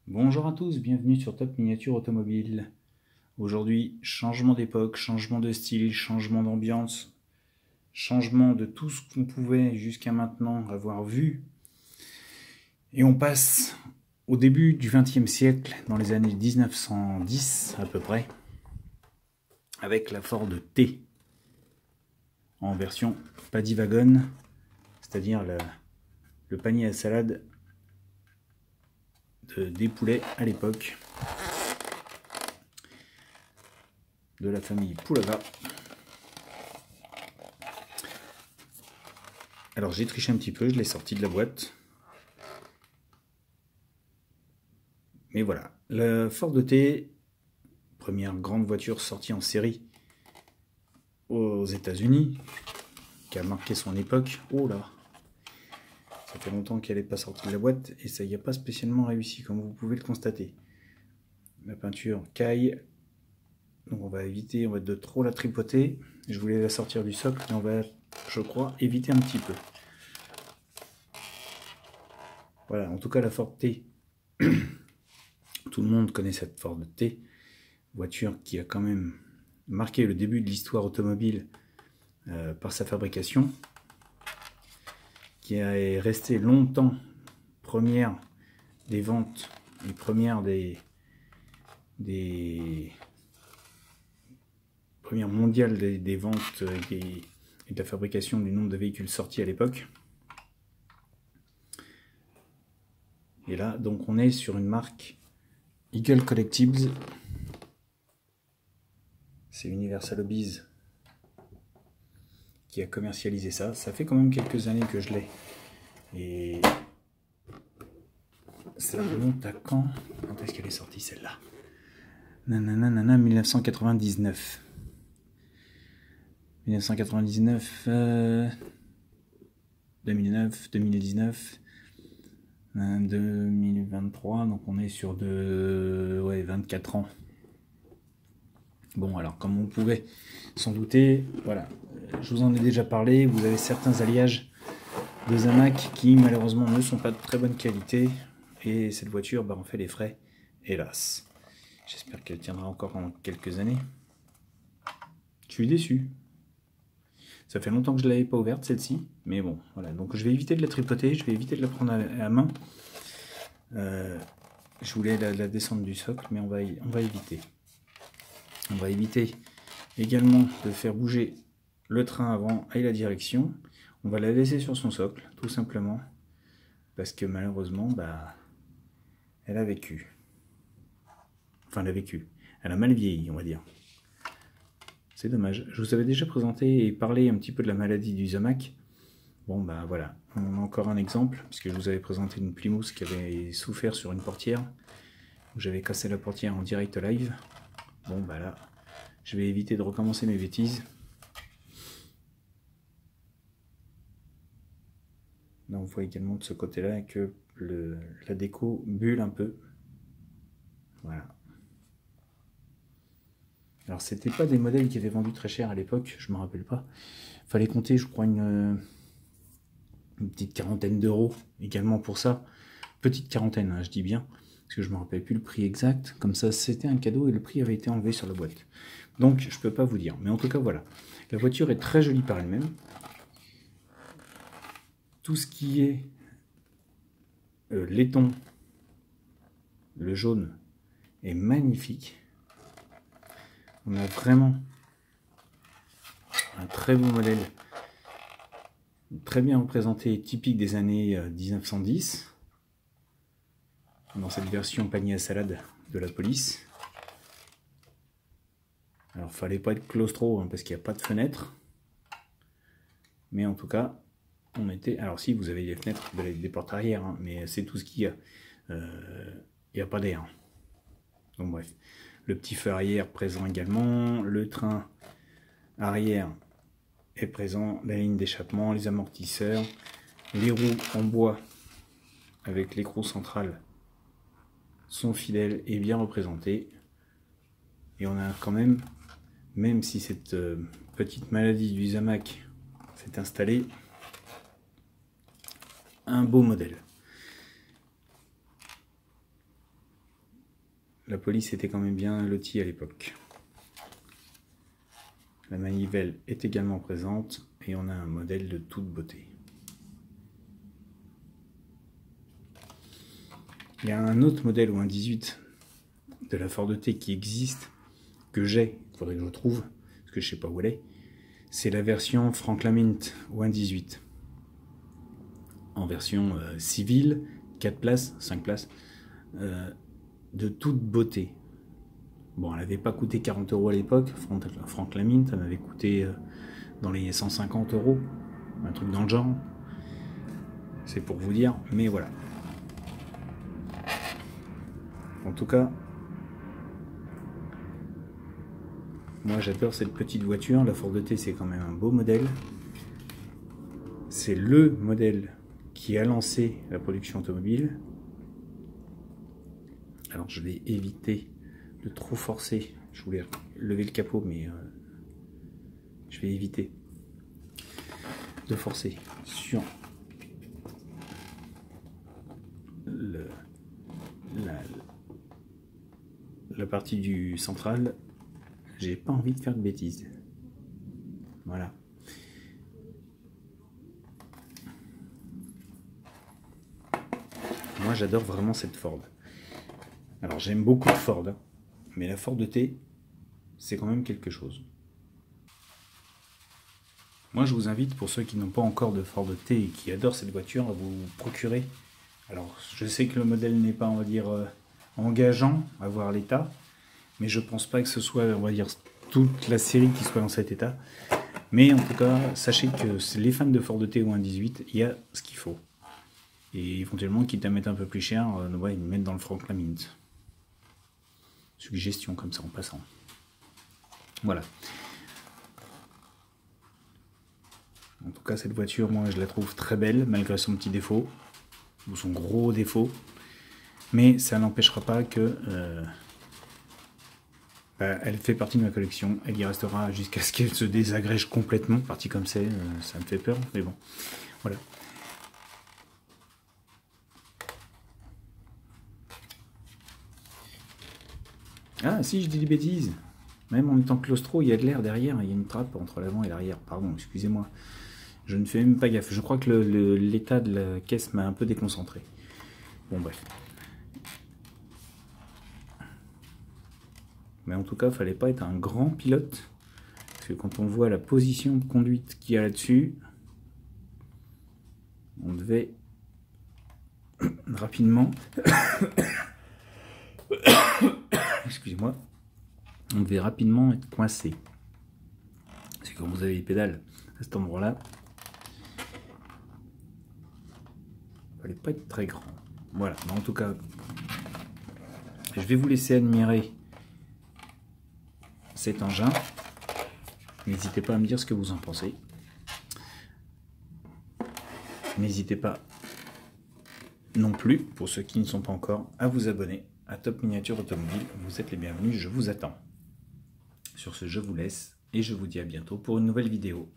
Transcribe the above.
Bonjour à tous, bienvenue sur Top Miniature Automobile. Aujourd'hui, changement d'époque, changement de style, changement d'ambiance, changement de tout ce qu'on pouvait jusqu'à maintenant avoir vu. Et on passe au début du XXe siècle, dans les années 1910 à peu près, avec la Ford T, en version Paddy Wagon, c'est-à-dire le panier à salade des poulets à l'époque, de la famille Poulaga. Alors j'ai triché un petit peu, je l'ai sorti de la boîte. Mais voilà, la Ford T, première grande voiture sortie en série aux États-Unis, qui a marqué son époque. Oh là, ça fait longtemps qu'elle n'est pas sortie de la boîte et ça n'y a pas spécialement réussi, comme vous pouvez le constater. La peinture caille, donc on va éviter de trop la tripoter. Je voulais la sortir du socle, mais on va, je crois, éviter un petit peu. Voilà, en tout cas la Ford T, tout le monde connaît cette Ford T, voiture qui a quand même marqué le début de l'histoire automobile par sa fabrication, qui est restée longtemps première des ventes et première première mondiale des ventes et de la fabrication du nombre de véhicules sortis à l'époque. Et là, donc, on est sur une marque Eagle Collectibles. C'est Universal Hobbies qui a commercialisé ça. Ça fait quand même quelques années que je l'ai. Et ça remonte à quand? Quand est-ce qu'elle est sortie celle-là? Nanana, 1999. 1999, 2009, 2019, 2023, donc on est sur 24 ans. Bon, alors comme on pouvait s'en douter, voilà, je vous en ai déjà parlé, vous avez certains alliages de Zamac qui malheureusement ne sont pas de très bonne qualité, et cette voiture en fait les frais, hélas. J'espère qu'elle tiendra encore en quelques années. Je suis déçu. Ça fait longtemps que je ne l'avais pas ouverte, celle-ci. Mais bon, voilà. Donc je vais éviter de la tripoter, je vais éviter de la prendre à la main. Je voulais la descendre du socle, mais on va éviter. On va éviter également de faire bouger le train avant et la direction. On va la laisser sur son socle, tout simplement. Parce que malheureusement, elle a vécu. Enfin, elle a vécu. Elle a mal vieilli, on va dire. C'est dommage. Je vous avais déjà présenté et parlé un petit peu de la maladie du Zamac. Bon, voilà. On a encore un exemple, puisque je vous avais présenté une Plymouth qui avait souffert sur une portière. J'avais cassé la portière en direct live. Bon, là, je vais éviter de recommencer mes bêtises. Là, on voit également de ce côté-là que la déco bulle un peu. Voilà. Alors, c'était pas des modèles qui étaient vendus très cher à l'époque, je me rappelle pas. Fallait compter, je crois, une petite quarantaine d'euros également pour ça. Petite quarantaine, hein, je dis bien, parce que je me rappelle plus le prix exact. Comme ça, c'était un cadeau et le prix avait été enlevé sur la boîte. Donc, je peux pas vous dire. Mais en tout cas, voilà. La voiture est très jolie par elle-même. Tout ce qui est laiton, le jaune, est magnifique. On a vraiment un très beau modèle, très bien représenté, typique des années 1910, dans cette version panier à salade de la police. Alors, fallait pas être claustro, hein, parce qu'il n'y a pas de fenêtre. Mais en tout cas, on était... Alors si, vous avez des fenêtres, des portes arrière, hein, mais c'est tout ce qu'il y a. Il n'y a pas d'air. Donc bref. Le petit feu arrière présent également. Le train arrière est présent. La ligne d'échappement, les amortisseurs. Les roues en bois avec l'écrou central sont fidèles et bien représentés. Et on a quand même si cette petite maladie du Zamac s'est installée, un beau modèle. la police était quand même bien lotie à l'époque. La manivelle est également présente et on a un modèle de toute beauté. Il y a un autre modèle ou un 18 de la Ford T qui existe, que j'ai, il faudrait que je le trouve, parce que je sais pas où elle est. C'est la version Franklin Mint ou un 18. En version civile, 4 places, 5 places, de toute beauté. Bon, elle n'avait pas coûté 40 € à l'époque, Franklin Mint, elle m'avait coûté dans les 150 €, un truc dans le genre. C'est pour vous dire, mais voilà. En tout cas, moi j'adore cette petite voiture. La Ford T, c'est quand même un beau modèle. C'est le modèle qui a lancé la production automobile. Alors je vais éviter de trop forcer. Je voulais lever le capot, mais je vais éviter de forcer sur la partie du central. J'ai pas envie de faire de bêtises. Voilà. Moi j'adore vraiment cette Ford. Alors j'aime beaucoup Ford, hein, mais la Ford T, c'est quand même quelque chose. Moi je vous invite, pour ceux qui n'ont pas encore de Ford T et qui adorent cette voiture, à vous procurer. Alors je sais que le modèle n'est pas, on va dire, engageant à voir l'état, mais je pense pas que ce soit, on va dire, toute la série qui soit dans cet état. Mais en tout cas, sachez que les fans de Ford T ou un 18, il y a ce qu'il faut. Et éventuellement, quitte à mettre un peu plus cher, ouais, ils me mettent dans le Franklin Mint. Suggestion comme ça en passant. Voilà. En tout cas, cette voiture, moi, je la trouve très belle, malgré son petit défaut, ou son gros défaut. Mais ça n'empêchera pas que... elle fait partie de ma collection. Elle y restera jusqu'à ce qu'elle se désagrège complètement. Partie comme c'est, ça me fait peur, mais bon. Voilà. Ah si, je dis des bêtises. Même en étant claustro, il y a de l'air derrière. Il y a une trappe entre l'avant et l'arrière. Pardon, excusez-moi. Je ne fais même pas gaffe. Je crois que l'état de la caisse m'a un peu déconcentré. Bon, bref. Mais en tout cas, il ne fallait pas être un grand pilote. Parce que quand on voit la position de conduite qu'il y a là-dessus, on devait rapidement... Excusez-moi. On devait rapidement être coincé. Parce que quand vous avez les pédales à cet endroit-là, il ne fallait pas être très grand. Voilà, mais en tout cas, je vais vous laisser admirer cet engin. N'hésitez pas à me dire ce que vous en pensez. N'hésitez pas non plus, pour ceux qui ne sont pas encore, à vous abonner à Top Miniature Automobile. Vous êtes les bienvenus, je vous attends. Sur ce, je vous laisse et je vous dis à bientôt pour une nouvelle vidéo.